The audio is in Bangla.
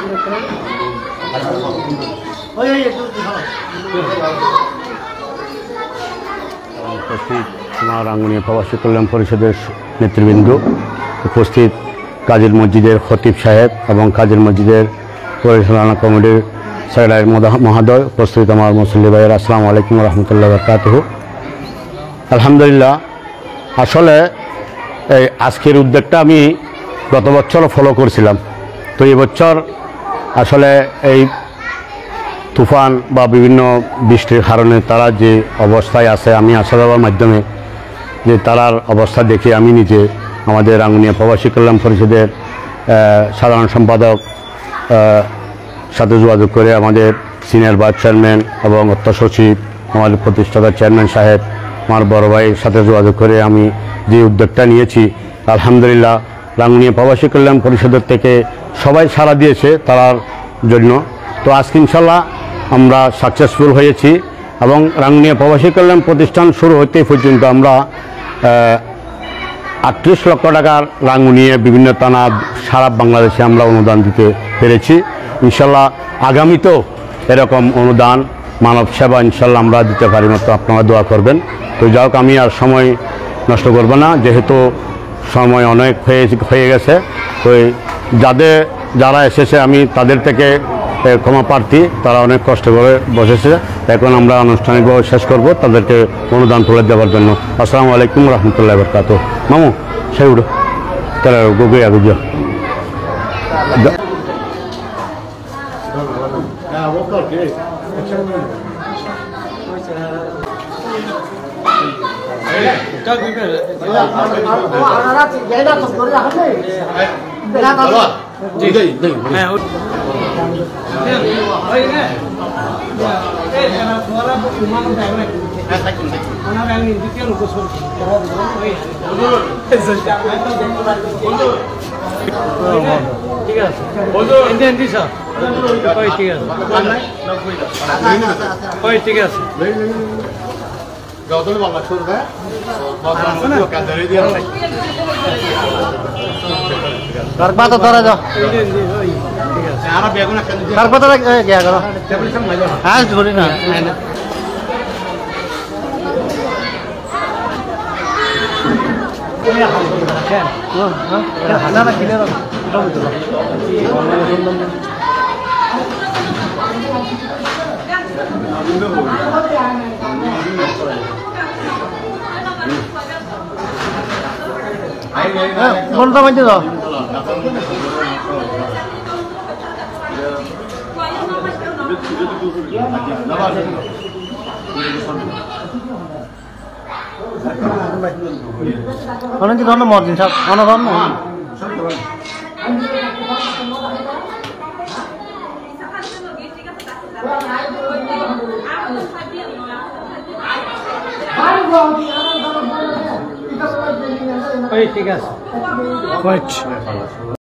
উপস্থিত আমার রাঙ্গুনিয়া প্রবাসী কল্যাণ পরিষদের নেতৃবৃন্দ, উপস্থিত কাজীর মসজিদের খতিব সাহেব এবং কাজীর মসজিদের পরিচালনা কমিটির সেক্রেটারি মহোদয়, উপস্থিত আমার মুসল্লি ভাইয়ের, আসসালামু আলাইকুম রহমতুল্লাহ বারকাতুহু। আলহামদুলিল্লাহ, আসলে এই আজকের উদ্যোগটা আমি গত বছরও ফলো করছিলাম। তো এই বছর আসলে এই তুফান বা বিভিন্ন বৃষ্টির কারণে তারা যে অবস্থায় আছে, আমি আসা যাওয়ার মাধ্যমে যে তারার অবস্থা দেখে আমি নিজে আমাদের রাঙ্গুনিয়া প্রবাসী কল্যাণ পরিষদের সাধারণ সম্পাদক সাথে যোগাযোগ করে আমাদের সিনিয়র ভাইস চেয়ারম্যান এবং অর্থ সচিব, আমাদের প্রতিষ্ঠাতা চেয়ারম্যান সাহেব, আমার বড় ভাইয়ের সাথে যোগাযোগ করে আমি যে উদ্যোগটা নিয়েছি, আলহামদুলিল্লাহ রাঙ্গুনিয়া প্রবাসী কল্যাণ পরিষদের থেকে সবাই সাড়া দিয়েছে তার জন্য। তো আজকে ইনশাল্লাহ আমরা সাকসেসফুল হয়েছি এবং রাঙ্গুনিয়া প্রবাসী কল্যাণ প্রতিষ্ঠান শুরু হতে পর্যন্ত আমরা 38 লক্ষ টাকার রাঙ্গুনিয়া বিভিন্ন থানা সারা বাংলাদেশে আমরা অনুদান দিতে পেরেছি। ইনশাল্লাহ আগামীতেও এরকম অনুদান মানব সেবা ইনশাল্লাহ আমরা দিতে পারি, মতো আপনারা দোয়া করবেন। তো যাই হোক, আমি আর সময় নষ্ট করব না, যেহেতু সময় অনেক হয়ে গেছে। তো যারা এসেছে আমি তাদের থেকে ক্ষমা প্রার্থী, তারা অনেক কষ্ট করে বসেছে। এখন আমরা আনুষ্ঠানিকভাবে শেষ করব তাদেরকে অনুদান তুলে দেওয়ার জন্য। আসসালামু আলাইকুম রহমতুল্লাহ বারকাতুহু। মামু সেই উঠো তারা গোগে আগুজা ঠিক আছে, ঠিক আছে। কারপাতা ধরা যাও, কারপাতা গিয়া করো, হ্যাঁ করি না কোনটা মাঝে দাও অনেক ধরনের মর্জিন সব অনেক ধরনের ঠিক আছে।